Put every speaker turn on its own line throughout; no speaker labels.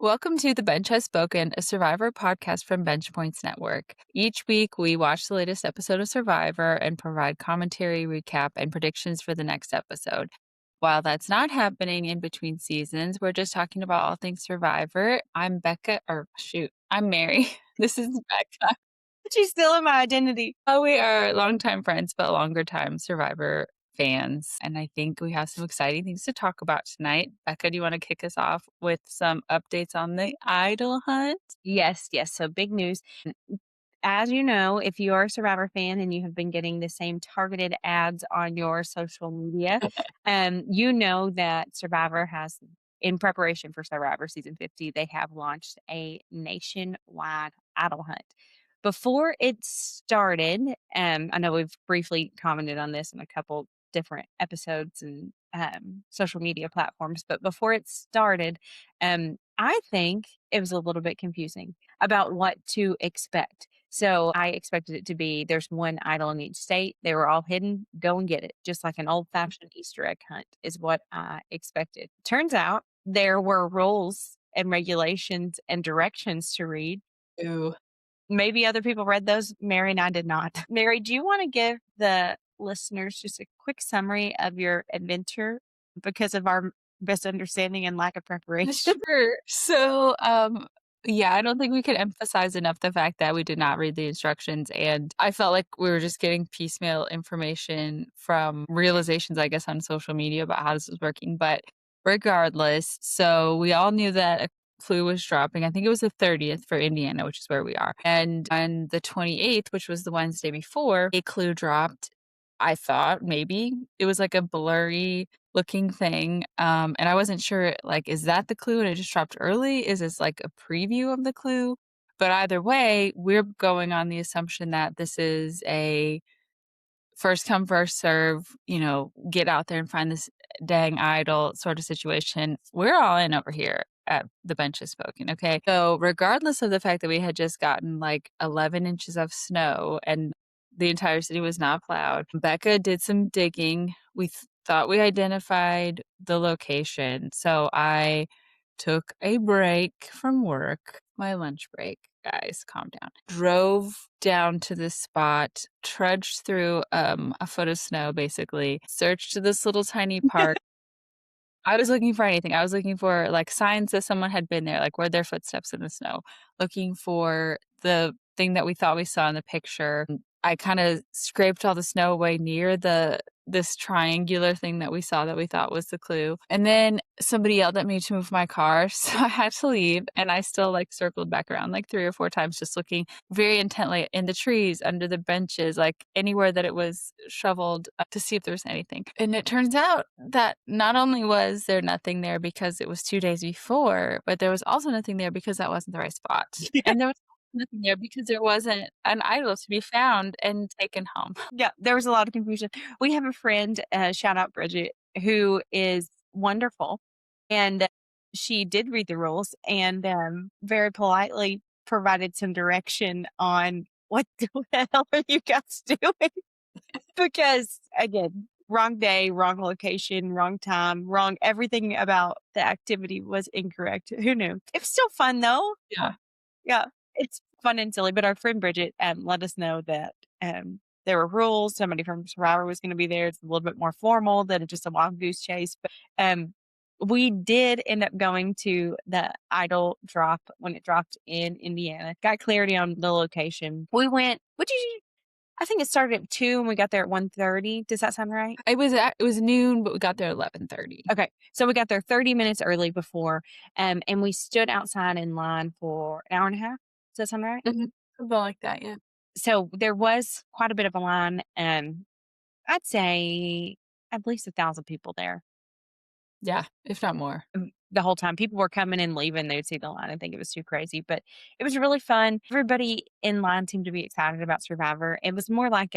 Welcome to The Bench Has Spoken, a Survivor podcast from Bench Points Network. Each week, we watch the latest episode of Survivor and provide commentary, recap, and predictions for the next episode. While that's not happening in between seasons, we're just talking about all things Survivor. I'm Mary. This is Becca.
She's still in my identity.
We are longtime friends, but longer time Survivor fans. And I think we have some exciting things to talk about tonight. Becca, do you want to kick us off with some updates on the idol hunt?
Yes. So big news. As you know, if you are a Survivor fan and you have been getting the same targeted ads on your social media, you know that Survivor has, in preparation for Survivor season 50, they have launched a nationwide idol hunt. Before it started, I know we've briefly commented on this in a couple different episodes and social media platforms, but before it started, I think it was a little bit confusing about what to expect. So I expected it to be there's one idol in each state. They were all hidden. Go and get it. Just like an old fashioned Easter egg hunt is what I expected. Turns out there were rules and regulations and directions to read.
Ooh.
Maybe other people read those. Mary and I did not. Mary, do you want to give the listeners just a quick summary of your adventure because of our misunderstanding and lack of preparation?
Sure. I don't think we could emphasize enough the fact that we did not read the instructions. And I felt like we were just getting piecemeal information from realizations, I guess, on social media about how this was working. But regardless, so we all knew that a clue was dropping. I think it was the 30th for Indiana, which is where we are. And on the 28th, which was the Wednesday before, a clue dropped. I thought maybe it was like a blurry looking thing. And I wasn't sure, like, is that the clue and it just dropped early? Is this like a preview of the clue? But either way, we're going on the assumption that this is a first come, first serve, get out there and find this dang idol sort of situation. We're all in over here at the Bench Has Spoken. Okay. So, regardless of the fact that we had just gotten like 11 inches of snow and the entire city was not plowed, Becca did some digging. We thought we identified the location. So, I took a break from work, my lunch break. Guys, calm down. Drove down to this spot, trudged through a foot of snow, basically, searched this little tiny park. I was looking for anything. I was looking for like signs that someone had been there, like were there footsteps in the snow, looking for the thing that we thought we saw in the picture. I kind of scraped all the snow away near this triangular thing that we saw that we thought was the clue. And then somebody yelled at me to move my car, so I had to leave. And I still like circled back around like 3 or 4 times, just looking very intently in the trees, under the benches, like anywhere that it was shoveled to see if there was anything. And it turns out that not only was there nothing there because it was 2 days before, but there was also nothing there because that wasn't the right spot. And there was nothing there because there wasn't an idol to be found and taken home.
Yeah, there was a lot of confusion. We have a friend, shout out Bridget, who is wonderful. And she did read the rules and very politely provided some direction on what the hell are you guys doing? Because again, wrong day, wrong location, wrong time, wrong everything about the activity was incorrect. Who knew? It was still fun though.
Yeah.
Yeah, it's fun and silly. But our friend Bridget let us know that there were rules. Somebody from Survivor was going to be there. It's a little bit more formal than just a wild goose chase. But we did end up going to the idol drop when it dropped in Indiana. Got clarity on the location. We went. I think it started at 2 and we got there at 1:30. Does that sound right?
It was noon, but we got there at 11:30.
Okay. So we got there 30 minutes early before, and we stood outside in line for an hour and a half. Does that sound right?
Mhm. Something like that, yeah.
So there was quite a bit of a line, and I'd say at least 1,000 people there.
Yeah, if not more.
The whole time people were coming and leaving, they'd see the line and think it was too crazy, but it was really fun. Everybody in line seemed to be excited about Survivor. It was more like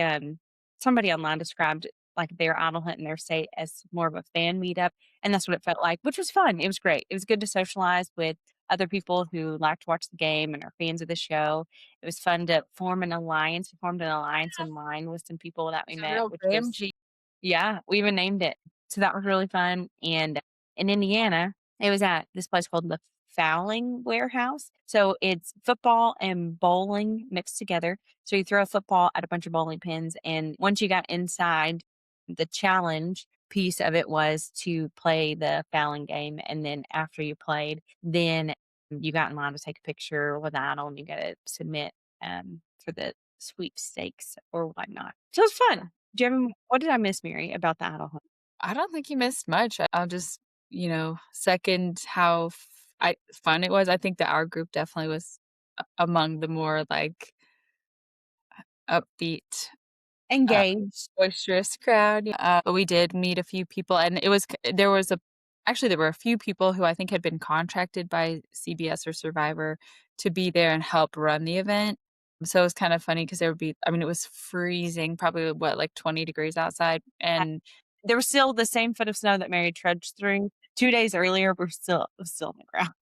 somebody online described like their idol hunt in their state as more of a fan meetup, and that's what it felt like, which was fun. It was great. It was good to socialize with other people who like to watch the game and are fans of the show. It was fun to form an alliance. We formed an alliance in line with some people that we
It's a
met,
real
which
Graham
was
G.
yeah, we even named it. So that was really fun. And in Indiana, it was at this place called the fouling warehouse. So it's football and bowling mixed together. So you throw a football at a bunch of bowling pins, and once you got inside, the challenge piece of it was to play the fouling game. And then after you played, then you got in line to take a picture with the idol and you got to submit for the sweepstakes or whatnot. So it's fun. Do you have, what did I miss, Mary, about the idol hunt?
I don't think you missed much. I'll just, second how fun it was. I think that our group definitely was among the more like upbeat, uh,
Engaged.
boisterous crowd. But we did meet a few people, and there was a actually there were a few people who I think had been contracted by CBS or Survivor to be there and help run the event. So it was kind of funny because there would be, I mean, it was freezing, probably what, like 20 degrees outside, and
There was still the same foot of snow that Mary trudged through 2 days earlier. We're still it was still on the ground.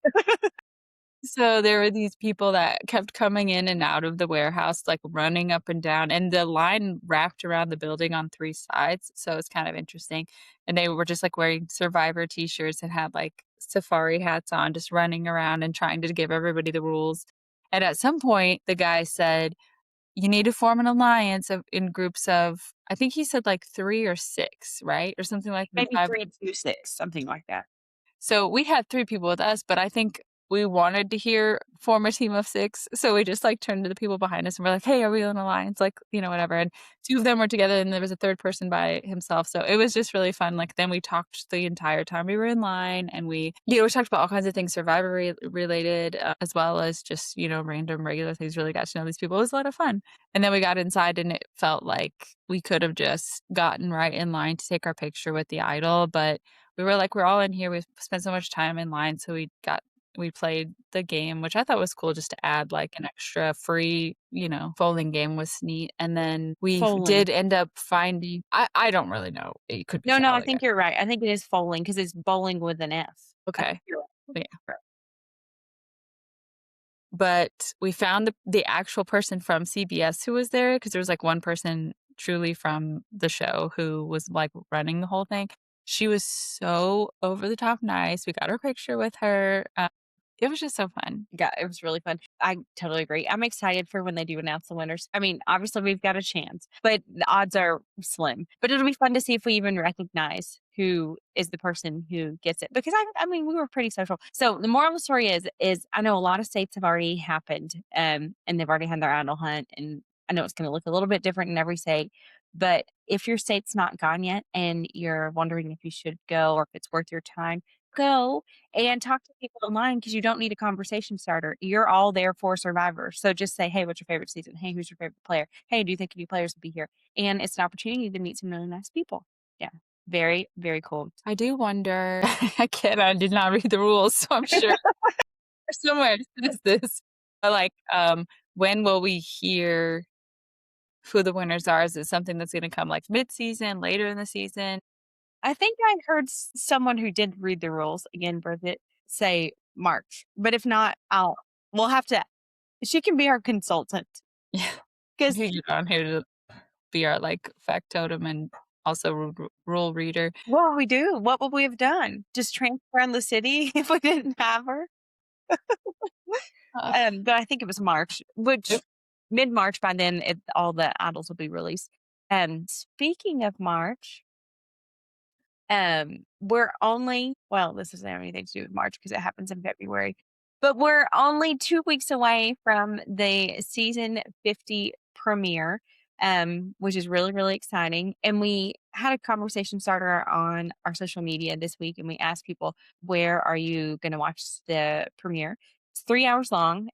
so there were these people that kept coming in and out of the warehouse, like, running up and down, and the line wrapped around the building on 3 sides, so it's kind of interesting, and they were just, like, wearing Survivor T-shirts and had, like, safari hats on, just running around and trying to give everybody the rules, and at some point, the guy said, "You need to form an alliance of in groups of," I think he said, like, 3 or 6, right? Or something like the
Maybe
5.
3 and 2 6, something like that.
So we had 3 people with us, but I think we wanted to hear form a team of 6, so we just, like, turned to the people behind us and we're like, "Hey, are we in alliance?" Like, whatever, and 2 of them were together and there was a 3rd person by himself, so it was just really fun. Like, then we talked the entire time we were in line, and we talked about all kinds of things Survivor related, as well as just, random regular things, really got to know these people. It was a lot of fun, and then we got inside and it felt like we could have just gotten right in line to take our picture with the idol, but we were like, "We're all in here, we've spent so much time in line," so we played the game, which I thought was cool just to add, like, an extra free, folding game was neat, and then we
Foaling.
did end up finding, I don't really know, it could be
No, no, I
fouling,
think you're right. I think it is foaling because it's bowling with an F. I think
okay,
you're
yeah,
right.
but we found the actual person from CBS who was there because there was, like, one person truly from the show who was, like, running the whole thing. She was so over the top nice, we got our picture with her, it was just so fun.
Yeah, it was really fun. I totally agree. I'm excited for when they do announce the winners. I mean, obviously we've got a chance, but the odds are slim. But it'll be fun to see if we even recognize who is the person who gets it. Because I mean, we were pretty social. So the moral of the story is I know a lot of states have already happened, and they've already had their idol hunt, and I know it's going to look a little bit different in every state. But if your state's not gone yet and you're wondering if you should go or if it's worth your time, go and talk to people online because you don't need a conversation starter. You're all there for Survivor. So just say, "Hey, what's your favorite season? Hey, who's your favorite player? Hey, do you think new players will be here?" And it's an opportunity to meet some really nice people. Yeah. Very, very cool.
I do wonder again, I did not read the rules, so I'm sure somewhere it says this, but, like, when will we hear who the winners are? Is it something that's gonna come, like, mid-season, later in the season?
I think I heard someone who did read the rules, again, Bridget, say March. But if not, we'll have to, she can be our consultant
Yeah.
because
You get on here to be our, like, factotum and also rule reader.
what would we do? What would we have done? Just transfer around the city if we didn't have her?
Uh,
But I think it was March, which
if
mid-March by then all the idols will be released. Speaking of March, we're only well, this doesn't have anything to do with March because it happens in February, but we're only 2 weeks away from the season 50 premiere, which is really, really exciting. And we had a conversation starter on our social media this week, and we asked people, "Where are you going to watch the premiere?" It's 3 hours long.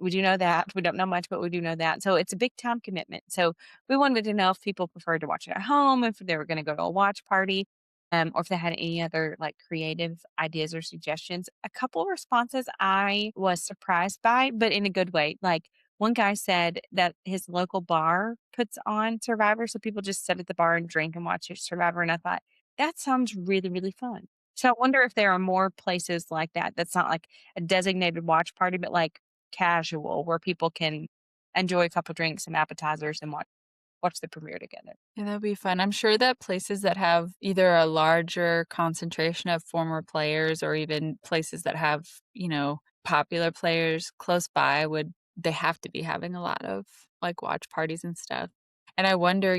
We do know that. We don't know much, but we do know that. So it's a big time commitment. So we wanted to know if people preferred to watch it at home, if they were going to go to a watch party, or if they had any other like creative ideas or suggestions. A couple responses I was surprised by, but in a good way. Like one guy said that his local bar puts on Survivor, so people just sit at the bar and drink and watch Survivor. And I thought that sounds really, really fun. So I wonder if there are more places like that. That's not like a designated watch party, but like casual where people can enjoy a couple drinks and appetizers and watch. watch the premiere together.
Yeah, that'd be fun. I'm sure that places that have either a larger concentration of former players or even places that have, popular players close by they have to be having a lot of, like, watch parties and stuff. And I wonder,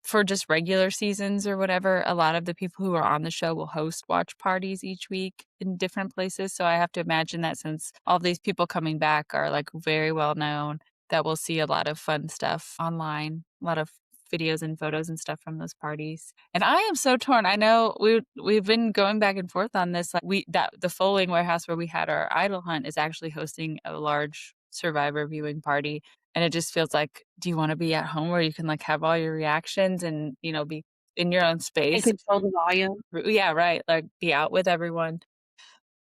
for just regular seasons or whatever, a lot of the people who are on the show will host watch parties each week in different places, so I have to imagine that since all these people coming back are, like, very well known, that we'll see a lot of fun stuff online, a lot of videos and photos and stuff from those parties. And I am so torn. I know we've been going back and forth on this, like, the Foaling Warehouse where we had our idol hunt is actually hosting a large Survivor viewing party, and it just feels like, do you wanna be at home where you can, like, have all your reactions and, be in your own
And
space?
control the volume.
Yeah, right, like, be out with everyone.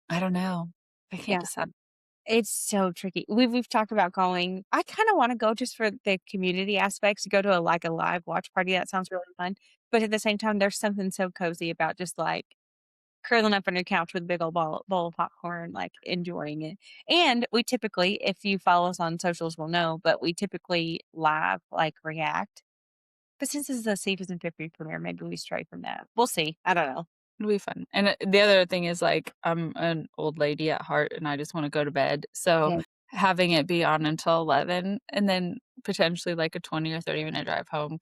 I don't know. I can't
Yeah.
decide.
It's so tricky. We've talked about going. I kinda wanna go just for the community aspects, to go to a live watch party, that sounds really fun, but at the same time, there's something so cozy about just, like, curling up on your couch with a big old bowl of popcorn, like, enjoying it, and we typically, if you follow us on socials will know, but we typically live, like, react, but since this is a season 50 premiere, maybe we stray from that. We'll see. I don't know.
It'll be fun. And, the other thing is, like, I'm an old lady at heart, and I just wanna go to bed, so
Yeah.
having it be on until 11 and then potentially, like, a 20 or 30-minute drive home.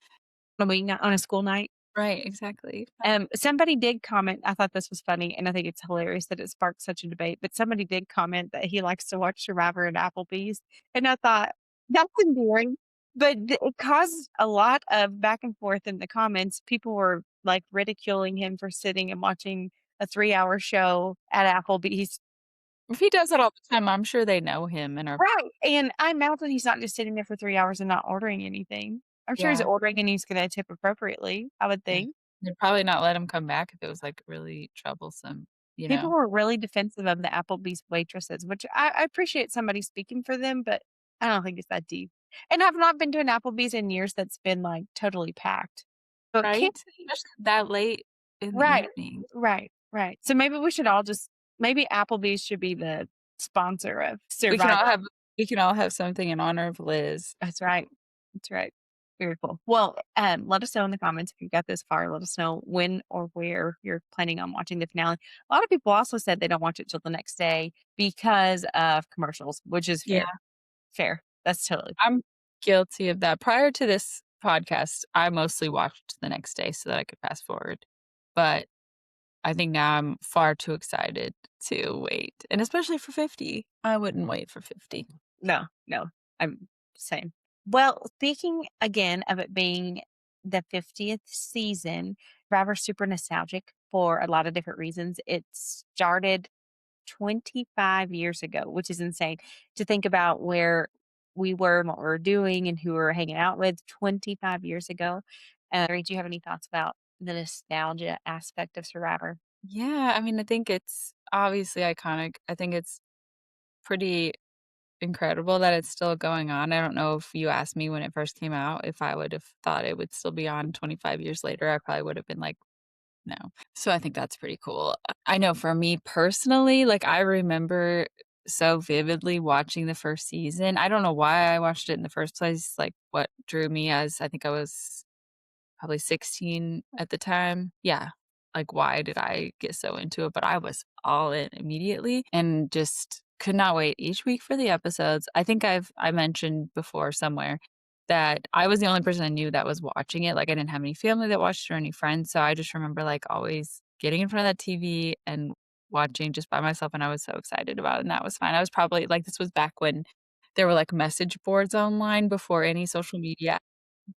On a school night.
Right, exactly.
Somebody did comment, I thought this was funny, and I think it's hilarious that it sparked such a debate, but somebody did comment that he likes to watch Survivor at Applebee's, and I thought, "That's endearing," but it caused a lot of back and forth in the comments. People were, like, ridiculing him for sitting and watching a 3-hour show at Applebee's.
If he does it all the time, I'm sure they know him and are.
Right, and I imagine he's not just sitting there for 3 hours and not ordering anything. I'm sure he's
Yeah.
ordering and he's gonna tip appropriately, I would
Yeah.
think.
They'd probably not let him come back if it was, like, really troublesome, you
People
know?
were really defensive of the Applebee's waitresses, which I appreciate somebody speaking for them, but I don't think it's that deep. And I've not been to an Applebee's in years that's been, like, totally packed. So it can't
Right?
be
Especially that late in the
right,
evening.
right. So maybe we should all just maybe Applebee's should be the sponsor of
We can all
Survivor.
have we can all have something in honor of Liz.
That's right. That's right. Very cool. Well, let us know in the comments if you got this far. Let us know when or where you're planning on watching the finale. A lot of people also said they don't watch it till the next day because of commercials, which is
Yeah,
fair. Fair. That's totally
I'm guilty of that. Prior to this podcast, I mostly watched the next day so that I could fast forward, but I think now I'm far too excited to wait, and especially for 50. I wouldn't wait for 50.
no, no. I'm same. Well, speaking again of it being the 50th season, Survivor's super nostalgic for a lot of different reasons. It started 25 years ago, which is insane to think about where we were and what we were doing and who we were hanging out with 25 years ago. Do you have any thoughts about the nostalgia aspect of Survivor?
Yeah, I mean, I think it's obviously iconic. I think it's pretty incredible that it's still going on. I don't know if you asked me when it first came out, if I would have thought it would still be on 25 years later, I probably would have been like, "No." So I think that's pretty cool. I know for me personally, like, I remember so vividly watching the first season. I don't know why I watched it in the first place, like, what drew me as I think I was probably 16 at the time. Yeah. Like, why did I get so into it? But I was all in immediately and just could not wait each week for the episodes. I think I mentioned before somewhere that I was the only person I knew that was watching it. Like, I didn't have any family that watched it or any friends. So I just remember, like, always getting in front of that TV and watching just by myself. And I was so excited about it. And that was fine. I was probably like, this was back when there were like message boards online before any social media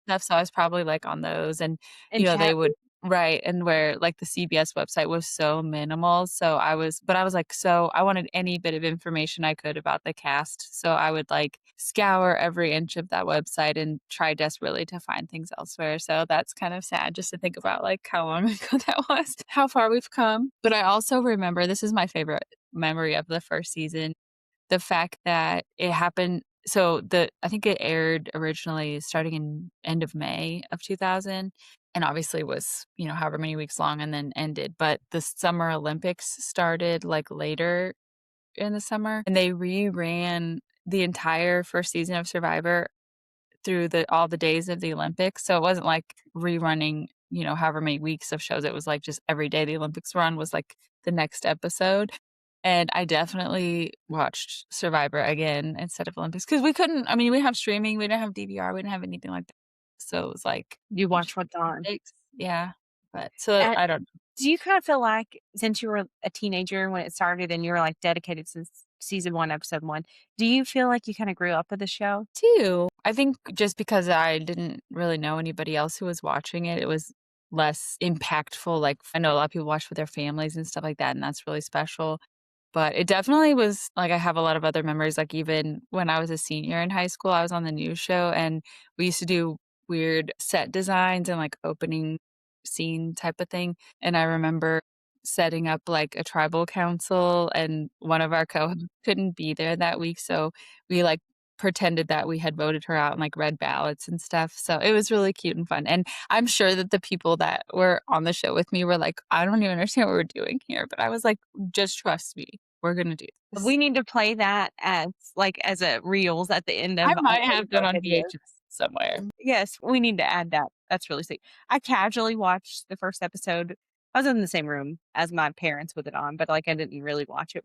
stuff, so I was probably, like, on those and,
And
they
chat
would right, and where, like, the CBS website was so minimal, so I was, like, so I wanted any bit of information I could about the cast, so I would, like, scour every inch of that website and try desperately to find things elsewhere, so that's kind of sad just to think about, like, how long ago that was, how far we've come, but I also remember this is my favorite memory of the 1st season, the fact that it happened so I think it aired originally starting in end of May of 2000 and obviously was, however many weeks long and then ended, but the Summer Olympics started, like, later in the summer, and they reran the entire 1st season of Survivor through the all the days of the Olympics, so it wasn't like rerunning, however many weeks of shows. It was, like, just every day the Olympics were on was, like, the next episode, and I definitely watched Survivor again instead of Olympics because we couldn't I mean, we have streaming, we didn't have DVR, we didn't have anything like that, so it was like,
You
we
watch
just
what's on.
Olympics. Yeah, but so I don't
Do you kind of feel like since you were a teenager when it started and you were, like, dedicated since season 1, episode 1, do you feel like you kinda grew up with the show?
too. I think just because I didn't really know anybody else who was watching it, it was less impactful, like, I know a lot of people watch with their families and stuff like that, and that's really special, but it definitely was like, I have a lot of other memories, like, even when I was a senior in high school, I was on the news show, and we used to do weird set designs and, like, opening scene type of thing, and I remember setting up, like, a tribal council, and one of our co-hosts couldn't be there that week, so we, like, pretended that we had voted her out and, like, read ballots and stuff, so it was really cute and fun, and I'm sure that the people that were on the show with me were like, "I don't even understand what we're doing here," but I was like, "Just trust me. We're gonna do this."
We need to play that as a reels at the end
I
of
might
all of
have that
our
on
videos.
VHS somewhere.
Yes, we need to add that. That's really sweet. I casually watched the first episode. I was in the same room as my parents with it on, but, like, I didn't really watch it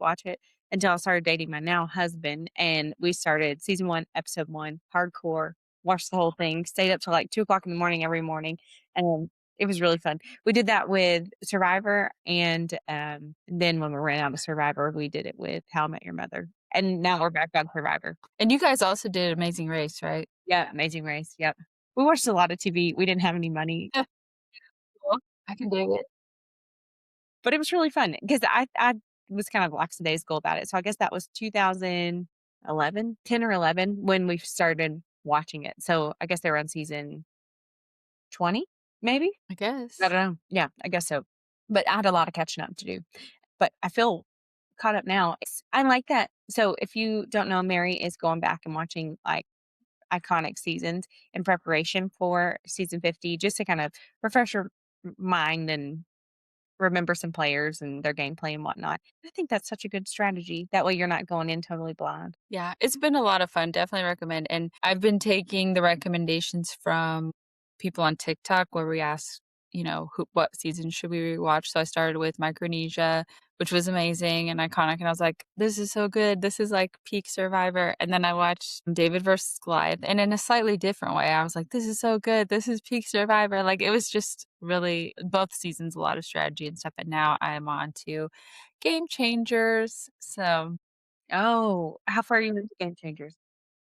until I started dating my now husband, and we started season 1, episode 1, hardcore, watched the whole thing, stayed up till, like, 2 o'clock in the morning every morning, and it was really fun. We did that with Survivor, and, then when we ran out of Survivor, we did it with How I Met Your Mother, and now we're back on Survivor.
And you guys also did Amazing Race, right?
Yeah, Amazing Race, yep. We watched a lot of TV. We didn't have any money,
Yeah, cool. I can dig it.
but it was really fun because I was kind of lackadaisical about it. So I guess that was 2011, 10 or 11 when we started watching it. So I guess they were on season 20, maybe?
I
I
guess.
don't know. Yeah, I guess so. But I had a lot of catching up to do. But I feel caught up now. I like that. So if you don't know, Mary is going back and watching like iconic seasons in preparation for season 50 just to kind of refresh your mind and remember some players and their gameplay and whatnot. I think that's such a good strategy. That way you're not going in totally blind.
Yeah, it's been a lot of fun, definitely recommend, and I've been taking the recommendations from people on TikTok where we ask, who what season should we rewatch, so I started with Micronesia, which was amazing and iconic, and I was like, "This is so good, this is like peak Survivor," and then I watched David versus Goliath, and in a slightly different way, I was like, "This is so good, this is peak Survivor," like, it was just really both seasons, a lot of strategy and stuff, and now I am on to Game Changers, so
Oh, how far are you into Game Changers?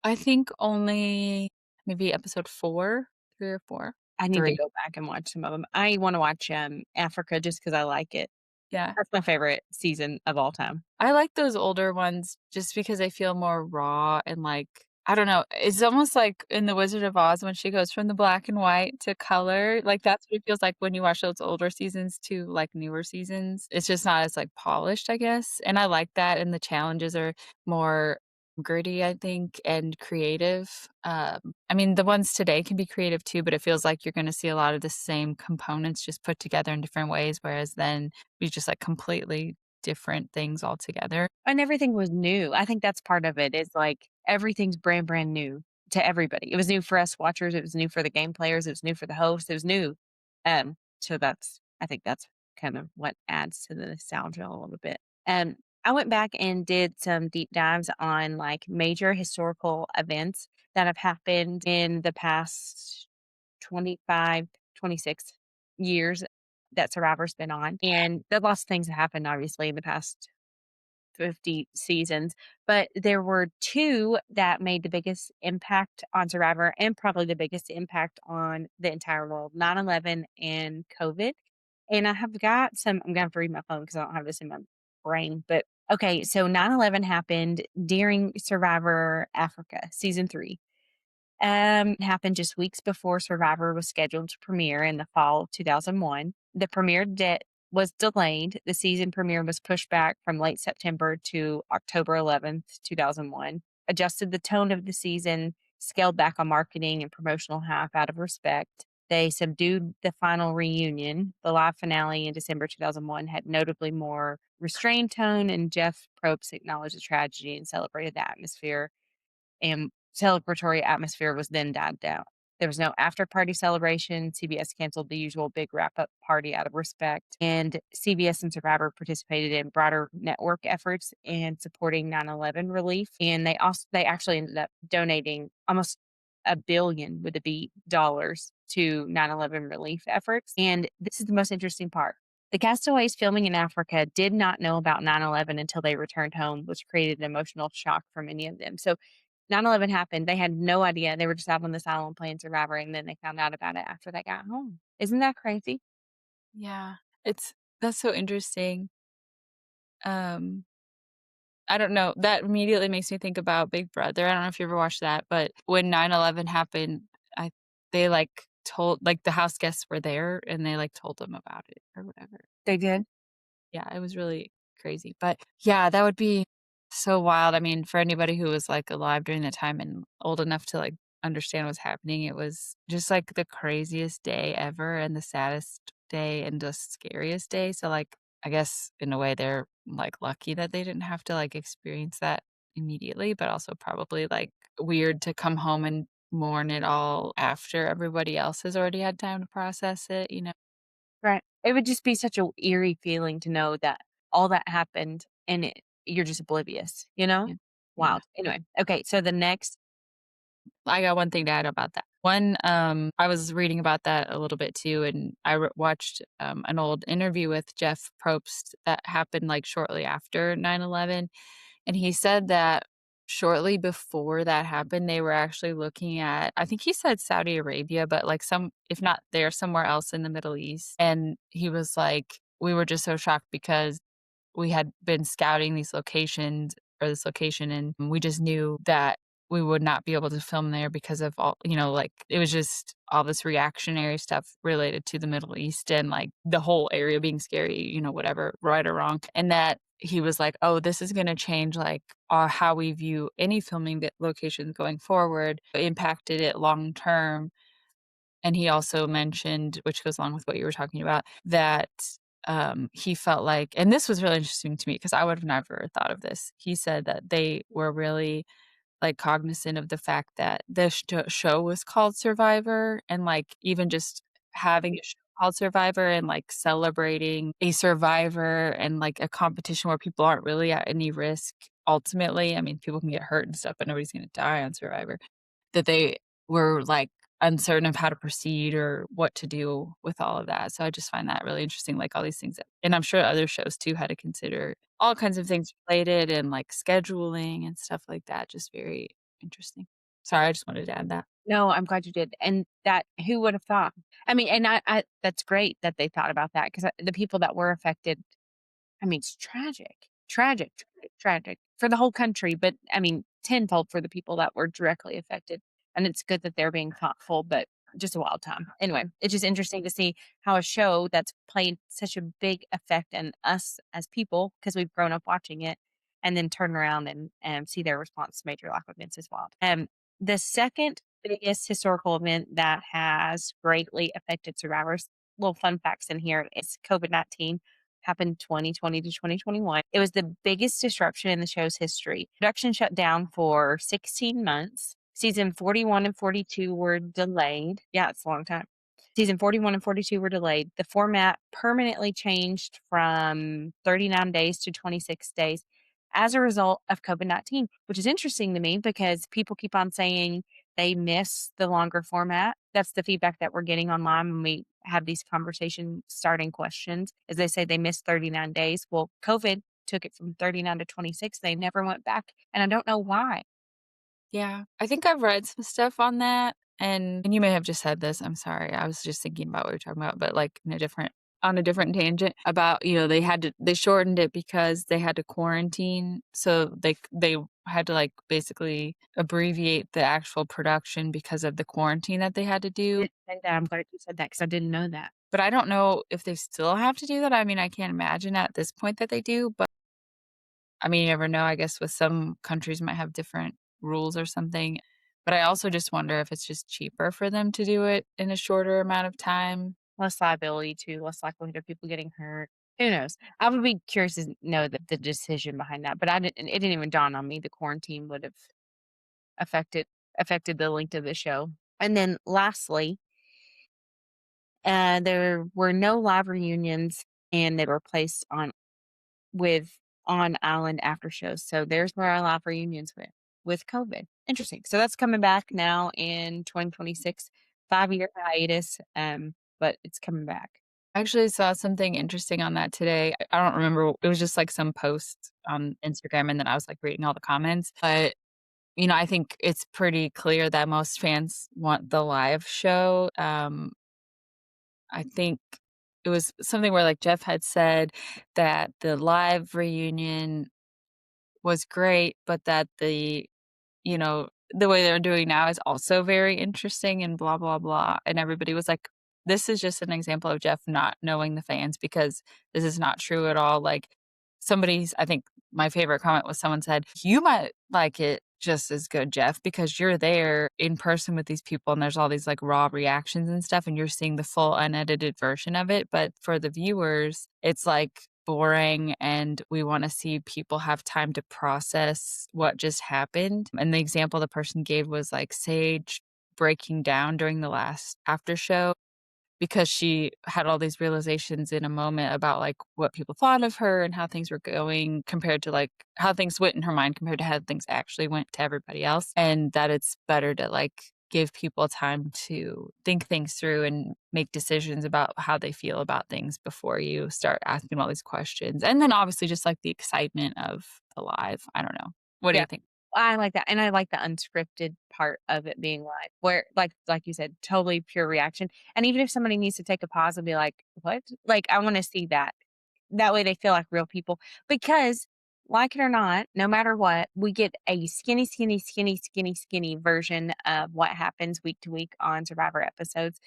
I think only maybe episode 4, 3 or 4?
I need to
3.
go back and watch some of them. I want to watch Africa just because I like it.
Yeah.
That's my favorite season of all time.
I like those older ones just because they feel more raw and, like, I don't know, it's almost like in The Wizard of Oz when she goes from the black and white to color, like, that's what it feels like when you watch those older seasons to, like, newer seasons. It's just not as, like, polished, I guess, and I like that, and the challenges are more gritty, I think, and creative. I mean, the ones today can be creative too, but it feels like you're gonna see a lot of the same components just put together in different ways, whereas then we just, like, completely different things altogether.
And everything was new. I think that's part of it is like everything's brand new to everybody. It was new for us watchers. It was new for the game players. It was new for the host. It was new. So I think that's kind of what adds to the nostalgia a little bit. And I went back and did some deep dives on like major historical events that have happened in the past 25, 26 years that Survivor's been on. And there lots of things that happened obviously in the past 50 seasons, but there were 2 that made the biggest impact on Survivor and probably the biggest impact on the entire world, 9/11 and COVID. And I have got some I'm gonna have to read my phone because I don't have this in my brain, but okay, so 9/11 happened during Survivor Africa season 3. It happened just weeks before Survivor was scheduled to premiere in the fall of 2001. The premiere date was delayed. The season premiere was pushed back from late September to October 11th, 2001. Adjusted the tone of the season, scaled back on marketing and promotional hype out of respect. They subdued the final reunion. The live finale in December 2001 had notably more restrained tone, and Jeff Probst acknowledged the tragedy and celebrated the atmosphere and celebratory atmosphere was then died down. There was no after party celebration. CBS canceled the usual big wrap up party out of respect. And CBS and Survivor participated in broader network efforts in supporting 9/11 relief. And they actually ended up donating almost a billion with a B dollars to 9/11 relief efforts. And this is the most interesting part. The castaways filming in Africa did not know about 9/11 until they returned home, which created an emotional shock for many of them. So 9/11 happened, they had no idea, they were just out on this island playing Survivor, and then they found out about it after they got home. Isn't that crazy?
Yeah. It's that's so interesting. Um, I don't know, that immediately makes me think about Big Brother. I don't know if you ever watched that, but when 9/11 happened, I they, like, told like, the house guests were there, and they, like, told them about it or whatever.
They did?
Yeah, it was really crazy, but, yeah, that would be so wild. I mean, for anybody who was, like, alive during that time and old enough to, like, understand what's happening, it was just, like, the craziest day ever and the saddest day and the scariest day, so, like, I guess in a way they're, like, lucky that they didn't have to, like, experience that immediately, but also probably, like, weird to come home and mourn it all after everybody else has already had time to process it, you know?
Right. It would just be such a eerie feeling to know that all that happened and you're just oblivious, you know?
Yeah. Yeah.
Wild. Anyway, okay, so the next
I got one thing to add about that. One, I was reading about that a little bit too, and watched an old interview with Jeff Probst that happened like shortly after 9/11, and he said that shortly before that happened, they were actually looking at, I think he said Saudi Arabia, but like some, if not there, somewhere else in the Middle East. And he was like, we were just so shocked because we had been scouting these locations or this location, and we just knew that we would not be able to film there because of all, like, it was just all this reactionary stuff related to the Middle East and, like, the whole area being scary, whatever, right or wrong, and that he was like, "Oh, this is gonna change, like, how we view any filming locations going forward," impacted it long term. And he also mentioned, which goes along with what you were talking about, that, he felt like, and this was really interesting to me because I would have never thought of this. He said that they were really, like, cognizant of the fact that the show was called Survivor, and, like, even just having a show called Survivor and, like, celebrating a survivor and, like, a competition where people aren't really at any risk ultimately. I mean, people can get hurt and stuff, but nobody's gonna die on Survivor. That they were, like, uncertain of how to proceed or what to do with all of that, so I just find that really interesting, like, all these things that, and I'm sure other shows too had to consider all kinds of things related and, like, scheduling and stuff like that, just very interesting. Sorry, I just wanted to add that.
No, I'm glad you did, and that who would have thought? I mean, and I that's great that they thought about that 'cause, the people that were affected, I mean, it's tragic, tragic, tragic, tragic for the whole country, but, I mean, tenfold for the people that were directly affected, and it's good that they're being thoughtful, but just a wild time. Anyway, it's just interesting to see how a show that's played such a big effect in us as people because 'cause we've grown up watching it, and then turn around and see their response to major life events as wild. The second biggest historical event that has greatly affected survivors, little fun facts in here, is COVID-19 happened 2020 to 2021. It was the biggest disruption in the show's history. Production shut down for 16 months. Season 41 and 42 were delayed. Yeah, it's a long time. Season 41 and 42 were delayed. The format permanently changed from 39 days to 26 days as a result of COVID-19, which is interesting to me because people keep on saying they miss the longer format. That's the feedback that we're getting online when we have these conversation starting questions, is they say they missed 39 days. Well, COVID took it from 39 to 26. They never went back, and I don't know why.
Yeah, I think I've read some stuff on that, and you may have just said this, I'm sorry, I was just thinking about what you're talking about, but, like, on a different tangent about, they shortened it because they had to quarantine, so they had to, like, basically abbreviate the actual production because of the quarantine that they had to
I
do,
didn't say that. I'm glad you said that because I didn't know that.
but I don't know if they still have to do that. I mean, I can't imagine at this point that they do, but, I mean, you never know, I guess with some countries might have different rules or something, but I also just wonder if it's just cheaper for them to do it in a shorter amount of time.
Less liability too, less likelihood of people getting hurt. Who knows? I would be curious to know the decision behind that, but it didn't even dawn on me the quarantine would have affected. affected the length of the show. And then lastly, there were no live reunions, and they were placed with on island after shows. So there's where our live reunions went with COVID. Interesting. So that's coming back now in 2026, 5-year hiatus, but it's coming back.
I actually saw something interesting on that today. I don't remember, it was just, like, some post on Instagram, and then I was, like, reading all the comments, but, I think it's pretty clear that most fans want the live show. I think it was something where, like, Jeff had said that the live reunion was great, but that the way they're doing now is also very interesting and blah, blah, blah, and everybody was like, "This is just an example of Jeff not knowing the fans because this is not true at all." Like, I think my favorite comment was someone said, "You might like it just as good, Jeff, because you're there in person with these people and there's all these, like, raw reactions and stuff, and you're seeing the full unedited version of it, but for the viewers, it's, like, boring and we wanna see people have time to process what just happened." And the example the person gave was, like, Sage breaking down during the last after show because she had all these realizations in a moment about, like, what people thought of her and how things were going compared to, like, how things went in her mind compared to how things actually went to everybody else, and that it's better to, like, give people time to think things through and make decisions about how they feel about things before you start asking all these questions, and then obviously just, like, the excitement of the live. I don't know. What do
Yeah.
you think?
I like that, and I like the unscripted part of it being live, where, like you said, totally pure reaction, and even if somebody needs to take a pause and be like, "What?" Like, I wanna see that. That way they feel like real people, because, like it or not, no matter what, we get a skinny, skinny, skinny, skinny, skinny version of what happens week to week on Survivor episodes,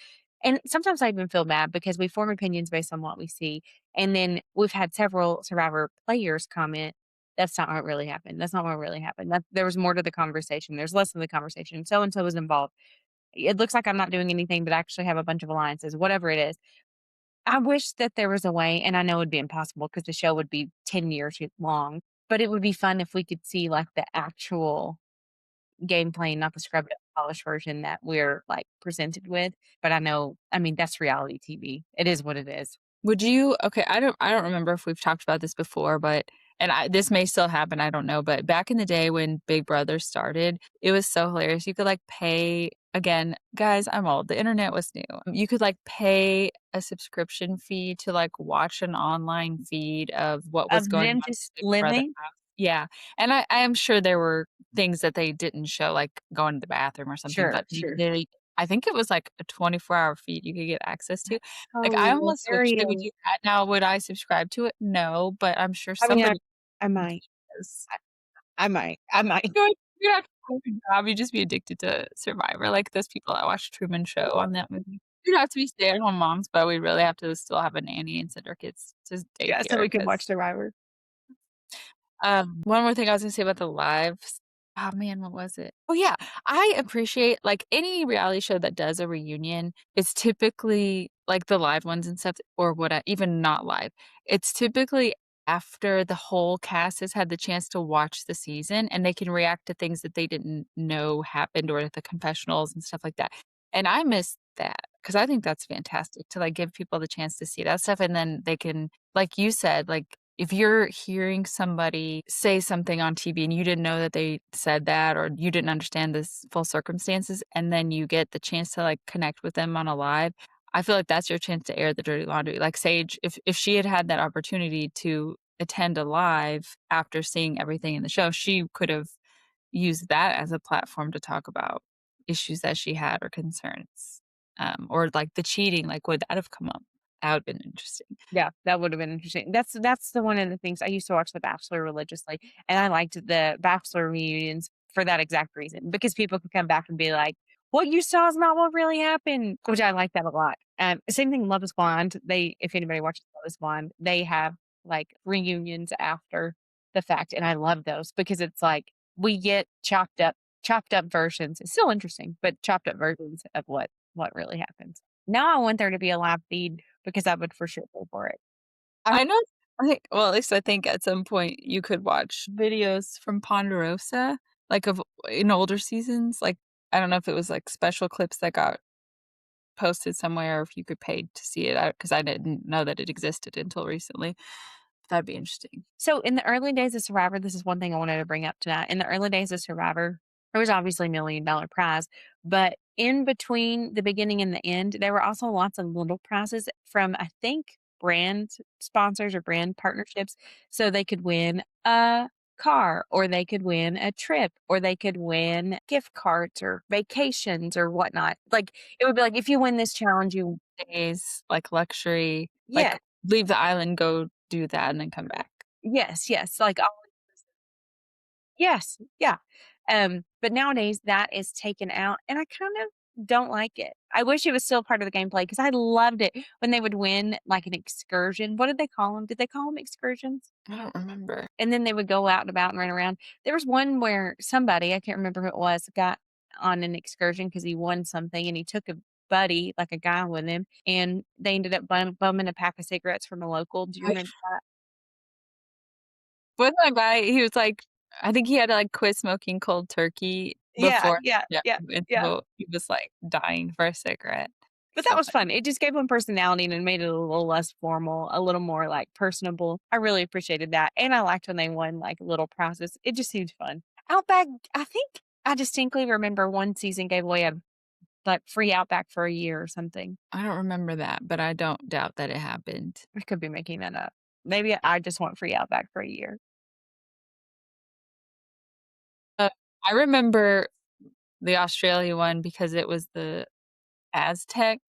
and sometimes I even feel bad because we form opinions based on what we see, and then we've had several Survivor players comment, "That's not what really happened. That's not what really happened. That there was more to the conversation. There's less to the conversation. So and so was involved. It looks like I'm not doing anything, but I actually have a bunch of alliances," whatever it is. I wish that there was a way, and I know it'd be impossible because the show would be 10 years long, but it would be fun if we could see, like, the actual gameplay, not the scrubbed up, polished version that we're, like, presented with, but I mean, that's reality TV. It is what it is.
Would you okay, I don't remember if we've talked about this before, but this may still happen, I don't know, but back in the day when Big Brother started, it was so hilarious. You could, like, pay again, guys, I'm old, the internet was new. You could, like, pay a subscription fee to, like, watch an online feed of what was
Of
going
them
on in
just
Big Brother
living?
house. Yeah, and I am sure there were things that they didn't show, like going to the bathroom or something,
Sure,
but
sure.
I think it was, like, a 24-hour feed you could get access to. Like, I
Oh,
almost wish they would do
hilarious.
that. Now, would I subscribe to it? No, but I'm sure
I mean,
somebody
I might.
does.
I might.
You'd have to quit your job, you'd just be addicted to Survivor, like those people that watch Truman Show on that movie. We'd have to be stay-at-home moms, but we really have to still have a nanny and send our kids to
Yeah, so
daycare
we can watch
'cause
Survivor.
one more thing I was gonna say about the lives. Oh man, what was it? Oh yeah, I appreciate like any reality show that does a reunion, it's typically like the live ones and stuff, or even not live. It's typically after the whole cast has had the chance to watch the season and they can react to things that they didn't know happened or the confessionals and stuff like that. And I miss that because I think that's fantastic to like give people the chance to see that stuff and then they can, like you said, like if you're hearing somebody say something on TV and you didn't know that they said that or you didn't understand this full circumstances, and then you get the chance to, like, connect with them on a live, I feel like that's your chance to air the dirty laundry. Like, Sage, if she had had that opportunity to attend a live after seeing everything in the show, she could have used that as a platform to talk about issues that she had or concerns, or, like, the cheating, like, would that have come up? That would've been interesting.
Yeah, that would have been interesting. That's the one of the things I used to watch The Bachelor religiously, and I liked the Bachelor reunions for that exact reason, because people could come back and be like, "What you saw is not what really happened," which I like that a lot. Same thing, Love is Blind. If anybody watches Love is Blind, they have like reunions after the fact, and I love those because it's like we get chopped up versions. It's still interesting, but chopped up versions of what really happens. Now I want there to be a live feed because I would for sure pay for it. I
I know I think well, at least I think at some point you could watch videos from Ponderosa, like, of in older seasons, like I don't know if it was, like, special clips that got posted somewhere or if you could pay to see it, because I didn't know that it existed until recently. That'd be interesting.
So in the early days of Survivor, this is one thing I wanted to bring up tonight. In the early days of Survivor, there was obviously $1 million prize, but in between the beginning and the end, there were also lots of little prizes from I think brand sponsors or brand partnerships. So they could win a car or they could win a trip or they could win gift cards or vacations or whatnot. Like it would be like if you win this challenge, you
Days, like, luxury,
yeah,
like, leave the island, go do that, and then come back.
yes, yes. Like all yes, yeah. But nowadays that is taken out and I kind of don't like it. I wish it was still part of the gameplay because I loved it when they would win like an excursion. What did they call them? Did they call them excursions?
I don't remember.
And then they would go out and about and run around. There was one where somebody, I can't remember who it was, got on an excursion because he won something and he took a buddy, like a guy with him, and they ended up bumming a pack of cigarettes from a local. Do you
Right.
remember that?
Wasn't that guy he was like I think he had to, like, quit smoking cold turkey
Yeah,
before
yeah,
yeah,
yeah,
and
yeah.
so he was, like, dying for a cigarette.
But that
So
was
funny.
fun. It just gave them personality and it made it a little less formal, a little more, like, personable. I really appreciated that, and I liked when they won, like, little prizes. It just seemed fun. Outback I think I distinctly remember one season gave away a, like, free Outback for a year or something.
I don't remember that, but I don't doubt that it happened.
I could be making that up. Maybe I just want free Outback for a year.
Uh, I remember the Australia one because it was the Aztec,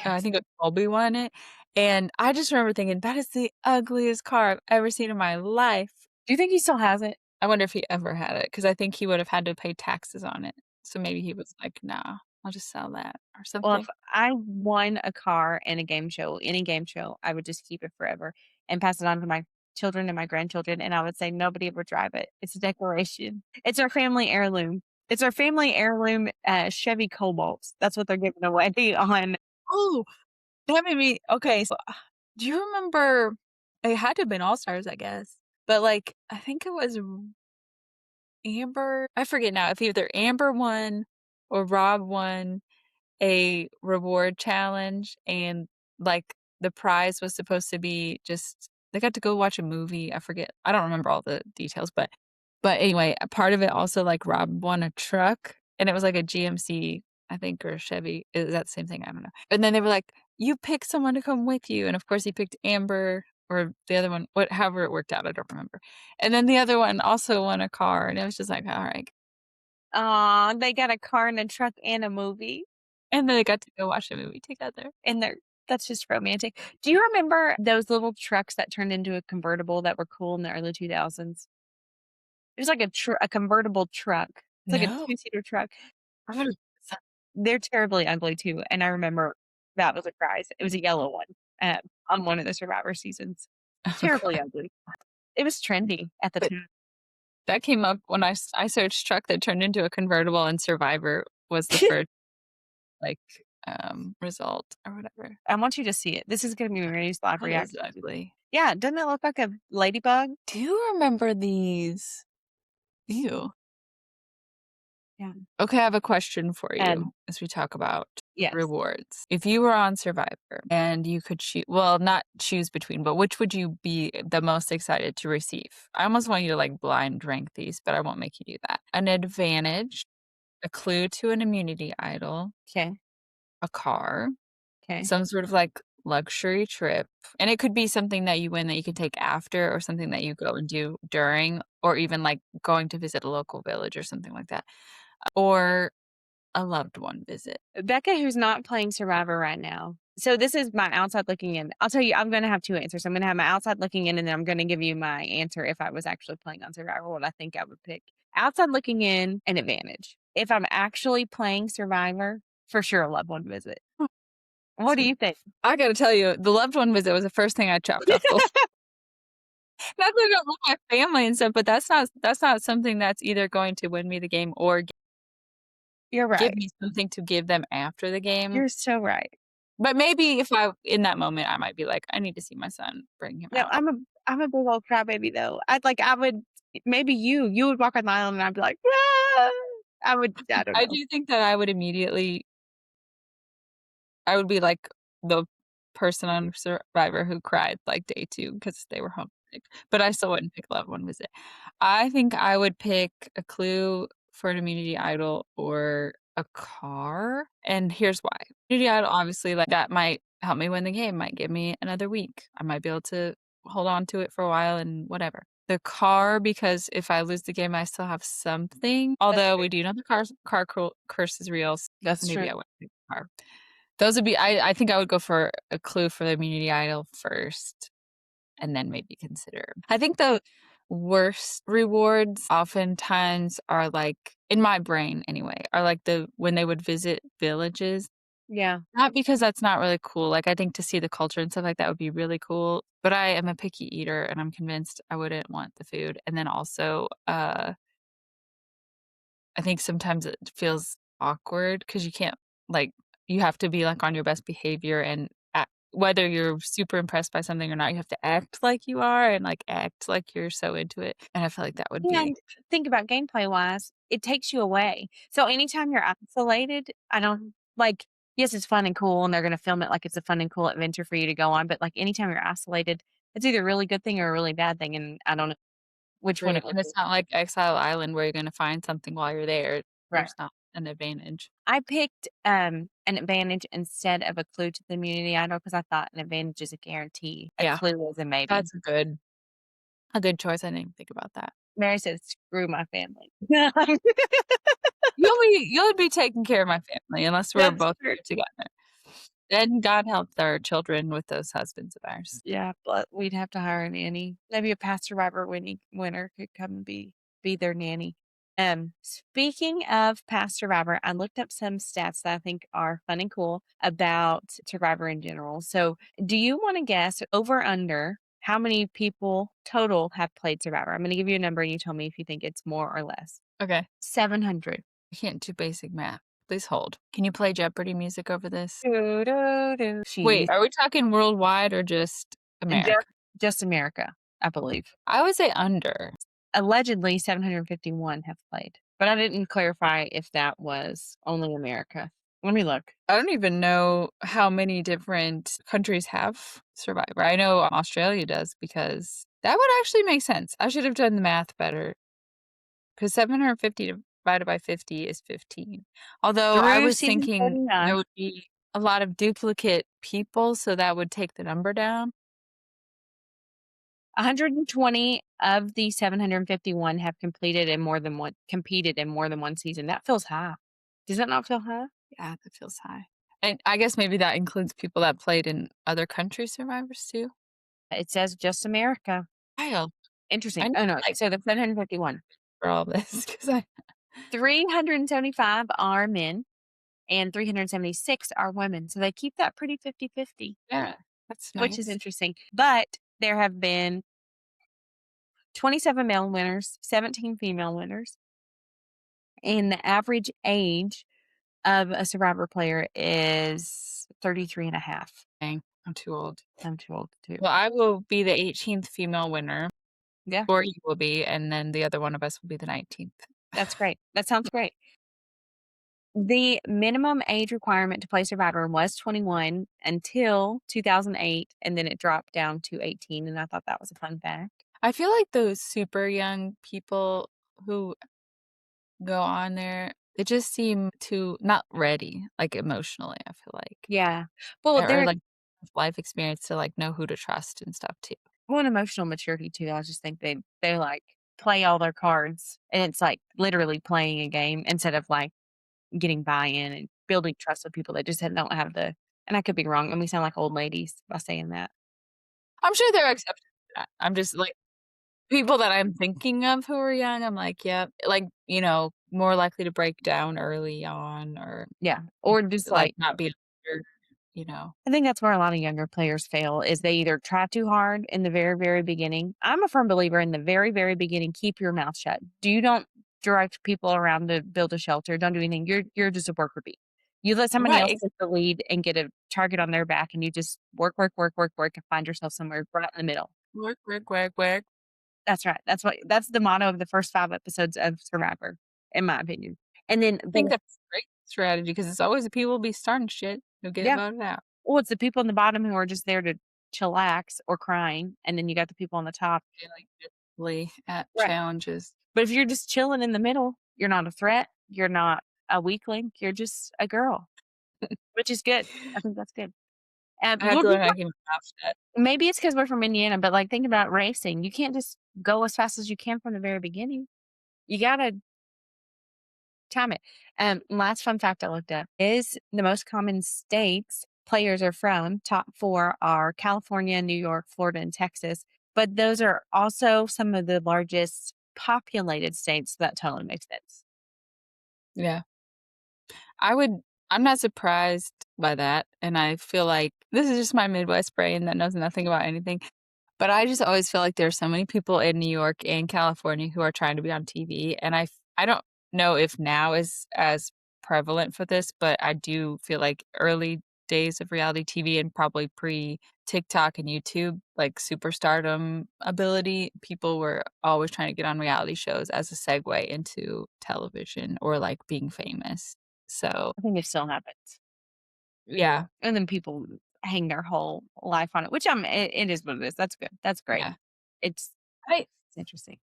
I
Yes.
think it Colby won it, and I just remember thinking, "That is the ugliest car I've ever seen in my life."
Do you think he still has it?
I wonder if he ever had it because I think he would have had to pay taxes on it. So maybe he was like, "Nah, I'll just sell that or
Well, if
something."
I won a car in a game show, any game show, I would just keep it forever and pass it on to my children and my grandchildren, and I would say, "Nobody ever drive it. It's a decoration. It's our family heirloom. It's our family heirloom, Chevy Cobalt." That's what they're giving away on
Oh, that made me okay, so, do you remember it had to have been All-Stars, I guess, but, like, I think it was Amber I forget now if either Amber won or Rob won a reward challenge and, like, the prize was supposed to be just they got to go watch a movie, I forget I don't remember all the details, but anyway, a part of it also, like, Rob won a truck, and it was like a GMC, I think, or a Chevy. Is that the same thing? I don't know. And then they were like, "You pick someone to come with you," and of course, he picked Amber or the other one, however it worked out, I don't remember. And then the other one also won a car, and it was just like, "Alright."
aw, they got a car and a truck and a movie,
And then they got to go watch a movie together.
and they're that's just romantic. Do you remember those little trucks that turned into a convertible that were cool in the early 2000s? It was like a convertible truck. It's like a
No.
two-seater truck.
I would've
They're terribly ugly too, and I remember that was a prize. It was a yellow one, on one of the Survivor seasons.
oh
Terribly
god.
ugly. It was trendy at the
But
time.
that came up when I searched truck that turned into a convertible, and Survivor was the first, like, result or whatever.
I want you to see it. This is gonna be Mary's live
That is
reaction to it.
ugly.
Yeah, doesn't it look like a ladybug?
Do you remember these? Ew.
Yeah.
Okay, I have a question for
Um,
you as we talk about
yes.
rewards. If you were on Survivor and you could choose well, not choose between, but which would you be the most excited to receive? I almost want you to, like, blind rank these, but I won't make you do that. An advantage, a clue to an immunity idol,
Okay.
a car,
Okay.
some sort of, like, luxury trip, and it could be something that you win that you can take after or something that you go and do during, or even, like, going to visit a local village or something like that, or a loved one visit.
Becca, who's not playing Survivor right now. So this is my outside looking in. I'll tell you, I'm gonna have 2 answers. I'm gonna have my outside looking in, and then I'm gonna give you my answer if I was actually playing on Survivor, what I think I would pick. Outside looking in, an advantage. If I'm actually playing Survivor, for sure a loved one visit.
Hmm,
What do
sweet.
you think?
I gotta tell you, the loved one visit was the first thing I chopped off the list. Not that I don't love my family and stuff, but that's not something that's either going to win me the game or
You're
give
right.
me something to give them after the game.
You're so right.
But maybe if I in that moment, I might be like, "I need to see my son, bring him
No,
out."
I'm a big old crybaby though. I would maybe you would walk on the island and I'd be like, "Ah!" I don't
I
know.
do think that I would be like the person on Survivor who cried like day 2 because they were homesick, but I still wouldn't pick loved one visit. I think I would pick a clue for an immunity idol or a car, and here's why. Immunity idol, obviously, like, that might help me win the game, might give me another week. I might be able to hold on to it for a while and whatever. The car, because if I lose the game, I still have something,
That's
although
true.
we do know the car curse is real, so
That's
maybe
true.
I wouldn't pick the car. Those would be I think I would go for a clue for the immunity idol first, and then maybe consider I think the worst rewards oftentimes are, like in my brain anyway, are, like, when they would visit villages.
Yeah.
Not because that's not really cool, like, I think to see the culture and stuff like that would be really cool, but I am a picky eater, and I'm convinced I wouldn't want the food, and then also, I think sometimes it feels awkward because you can't like, you have to be, like, on your best behavior and whether you're super impressed by something or not, you have to act like you are and, like, act like you're so into it, and I feel like that would be
And think about gameplay wise, it takes you away. So anytime you're isolated, I don't like, yes, it's fun and cool, and they're gonna film it like it's a fun and cool adventure for you to go on. But like anytime you're isolated, it's either a really good thing or a really bad thing. And I don't know which one
true,
it would
and
be.
it's not like Exile Island where you're gonna find something while you're there.
Right.
There's not an advantage.
I picked an advantage instead of a clue to the immunity idol because I thought an advantage is a guarantee. A
Yeah,
clue is a maybe.
that's a good choice, I didn't even think about that.
Mary says, screw my family.
You'll be taking care of my family unless we're
That's
both
true.
here together. Then God help our children with those husbands of ours.
Yeah, but we'd have to hire a nanny. Maybe a past survivor winner could come and be their nanny. Speaking of past survivor, I looked up some stats that I think are fun and cool about survivor in general. So, do you want to guess over under how many people total have played survivor? I'm going to give you a number and you tell me if you think it's more or less.
Okay.
700.
I can't do basic math. Please hold. Can you play Jeopardy music over this?
Do, do, do.
Wait, are we talking worldwide or just
Just,
America?
just America, I believe.
I would say under.
Allegedly, 751 have played, but I didn't clarify if that was only America. Let me look.
I don't even know how many different countries have Survivor. I know Australia does because that would actually make sense. I should have done the math better because 750 divided by 50 is 15. Although I
Through
was
season
thinking there
39,
would be a lot of duplicate people, so that would take the number down.
120 of the 751 have competed in more than one season. That feels high. Does that not feel high?
Yeah, that feels high. And I guess maybe that includes people that played in other countries' survivors too?
It says just America.
Wild. I
Interesting.
need
Oh, no.
to, like,
So the 751,
for all this because I
375 are men and 376 are women. So they keep that pretty 50-50,
yeah, that's
which is
nice.
interesting. But there have been 27 male winners, 17 female winners, and the average age of a Survivor player is 33 and a half.
Dang, I'm too old.
I'm too old too.
Well, I will be the 18th female winner,
Yeah,
or you will be, and then the other one of us will be the 19th.
that's great. That sounds great. The minimum age requirement to play Survivor was 21 until 2008, and then it dropped down to 18. And I thought that was a fun fact.
I feel like those super young people who go on there, they just seem too not ready, like, emotionally, I feel like,
Yeah. Well,
or,
they're
like, life experience to, like, know who to trust and stuff too.
well, and emotional maturity too. I just think they like play all their cards, and it's like literally playing a game instead of like getting buy-in and building trust with people that just don't have the and I could be wrong, and we sound like old ladies by saying that.
I'm sure there are exceptions to that. I'm just, like people that I'm thinking of who are young, I'm like, "Yep," like, more likely to break down early on or,
Yeah, or just
like,
like
not be a leader, you know?
I think that's where a lot of younger players fail is they either try too hard in the very, very beginning. I'm a firm believer in the very, very beginning, keep your mouth shut. You don't direct people around to build a shelter. Don't do anything. You're just a worker bee. You let somebody else
Right.
take the lead and get a target on their back and you just work, work, work, work, work, and find yourself somewhere right in the middle.
Work, work, work, work.
That's right. That's the motto of the first 5 episodes of Survivor, in my opinion. And then
I
but
think that's a great strategy because it's always the people be starting shit who get
yeah.
voted out.
Well, it's the people on the bottom who are just there to chillax or crying, and then you got the people on the top.
Failing miserably at
Right.
challenges.
But if you're just chilling in the middle, you're not a threat, you're not a weakling, you're just a girl, which is good. I think that's good.
I have
Well,
to learn how to keep my mouth shut.
maybe it's because 'cause we're from Indiana, but, like, think about racing. You can't just go as fast as you can from the very beginning. You gotta time it. Last fun fact I looked up is the most common states players are from, top 4 are California, New York, Florida, and Texas, but those are also some of the largest populated states, so that totally makes sense.
Yeah. I would I'm not surprised by that, and I feel like this is just my Midwest brain that knows nothing about anything, but I just always feel like there's so many people in New York and California who are trying to be on TV, and I don't know if now is as prevalent for this, but I do feel like early days of reality TV and probably pre-TikTok and YouTube, like superstardom ability, people were always trying to get on reality shows as a segue into television or, like, being famous. So,
I think it still happens.
yeah,
And then people hang their whole life on it, which it is what it is. That's good. That's great.
yeah.
It's
I
it's interesting.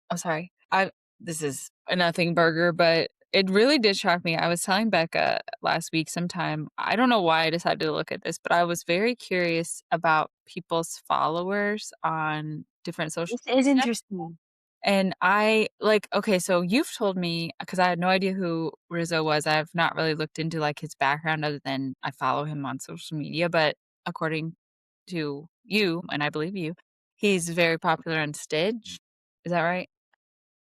I'm sorry. I This is a nothing burger, but it really did shock me. I was telling Becca last week sometime, I don't know why I decided to look at this, but I was very curious about people's followers on different social
This is
media.
interesting.
And I like, okay, so you've told me because I had no idea who Rizzo was. I've not really looked into like his background other than I follow him on social media, but according to you, and I believe you, he's very popular on Stitch. Is that right?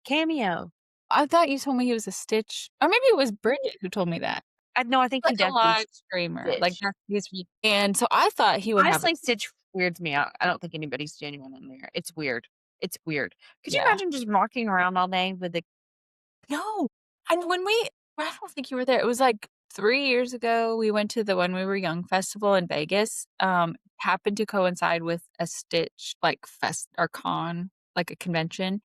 Cameo.
I thought you told me he was a Stitch, or maybe it was Bridget who told me that.
I no, I think he
Like a
does do
live streamer, like
Stitch.
and so I thought he would have a
Honestly, Stitch weirds me out. I don't think anybody's genuine on there. It's weird. It's weird. Could you
yeah.
imagine just walking around all day with a
No, and I don't think you were there. It was like 3 years ago, we went to the When We Were Young festival in Vegas, happened to coincide with a Stitch, like, fest or con, like a convention.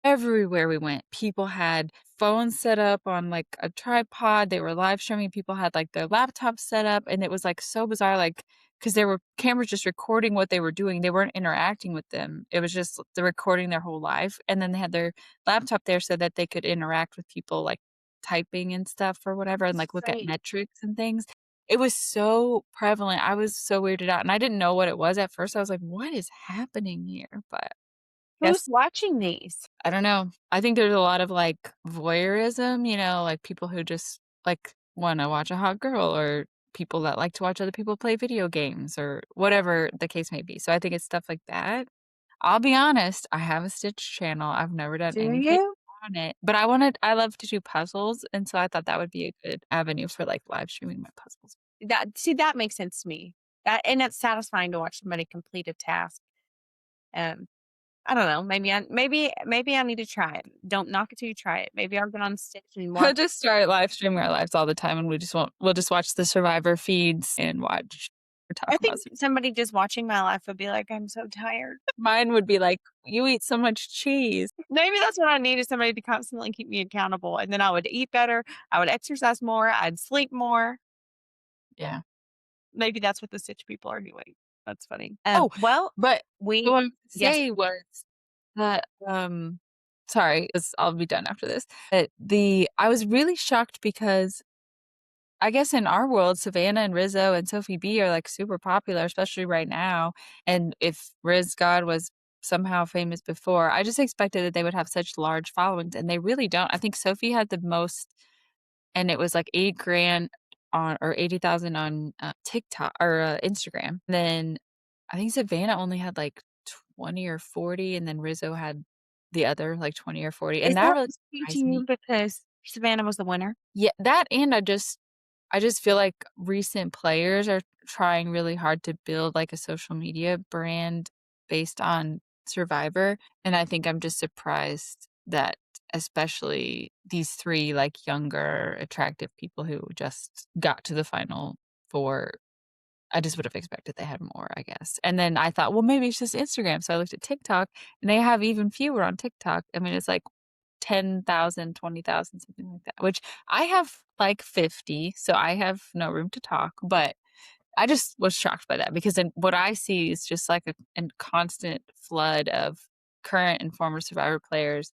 Everywhere we went, people had phones set up on, like, a tripod, they were live streaming, people had, like, their laptops set up, and it was, like, so bizarre, like, because there were cameras just recording what they were doing, they weren't interacting with them, it was just they're recording their whole life, and then they had their laptop there so that they could interact with people, like, typing and stuff or whatever, and, like, look at
straight.
metrics and things. It was so prevalent, I was so weirded out, and I didn't know what it was at first, I was like, "What is happening here?" But
Who's
guess
watching these?
I don't know. I think there's a lot of, like, voyeurism, like, people who just, like, wanna watch a hot girl or people that like to watch other people play video games or whatever the case may be. So I think it's stuff like that. I'll be honest, I have a Stitch channel. I've never done
Do
anything
you?
on it, but I love to do puzzles, and so I thought that would be a good avenue for, like, live streaming my puzzles.
That makes sense to me. That and it's satisfying to watch somebody complete a task. Um, I don't know. Maybe I need to try it. Don't knock it till you try it. Maybe I'll get on Stitch and
We'll
watch.
just start live streaming our lives all the time, and we'll just watch the Survivor feeds and watch or talk
I
about
think somebody just watching my life would be like, "I'm so tired."
Mine would be like, "You eat so much cheese."
Maybe that's what I need is somebody to constantly keep me accountable, and then I would eat better, I would exercise more, I'd sleep more.
Yeah.
Maybe that's what the Stitch people are doing. That's funny.
Oh,
Well,
but
we
what I was gonna
yes.
say was that, sorry, 'cause I'll be done after this. But I was really shocked because I guess in our world, Savannah and Rizzo and Sophie B are, like, super popular, especially right now, and if Riz God was somehow famous before, I just expected that they would have such large followings, and they really don't. I think Sophie had the most and it was like 8 grand on or 80,000 on, TikTok or, Instagram. Then I think Savannah only had like 20 or 40, and then Rizzo had the other like 20 or 40, and
Is
that
that
really
interesting to
surprised me.
you because Savannah was the winner?
Yeah, that and I just feel like recent players are trying really hard to build like a social media brand based on Survivor, and I think I'm just surprised that especially these 3 like younger attractive people who just got to the final 4, I just would have expected they had more, I guess. And then I thought, well, maybe it's just Instagram. So I looked at TikTok and they have even fewer on TikTok. I mean, it's like 10,000, 20,000, something like that, which I have like 50, so I have no room to talk, but I just was shocked by that because then what I see is just like a constant flood of current and former Survivor players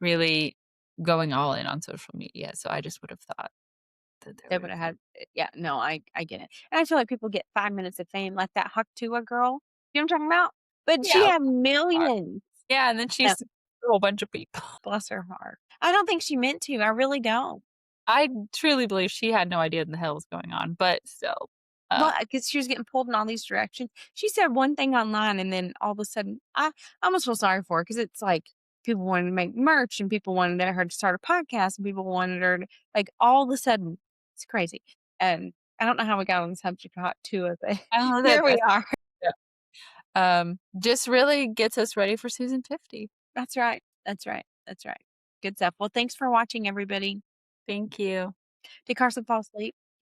really going all in on social media, so I just would have thought that there
They
would
would
have
have
been.
had yeah, no, I get it. And I feel like people get 5 minutes of fame like that Haktua girl. You know what I'm talking about? But she
Yeah,
had millions.
yeah, and then
No,
she's a whole bunch of people.
bless her heart. I don't think she meant to, I really don't.
I truly believe she had no idea what the hell was going on, but still, uh,
Well, because she was getting pulled in all these directions. She said one thing online, and then all of a sudden, I almost feel sorry for her because it's like people wanted to make merch, and people wanted her to start a podcast, and people wanted her to like all of a sudden, it's crazy. And I don't know how we got on the subject of Hot Tua, but
I don't know that
here we are.
just really gets us ready for season 50.
That's right. That's right. That's right. Good stuff. Well, thanks for watching, everybody.
Thank you.
Did Carson fall asleep?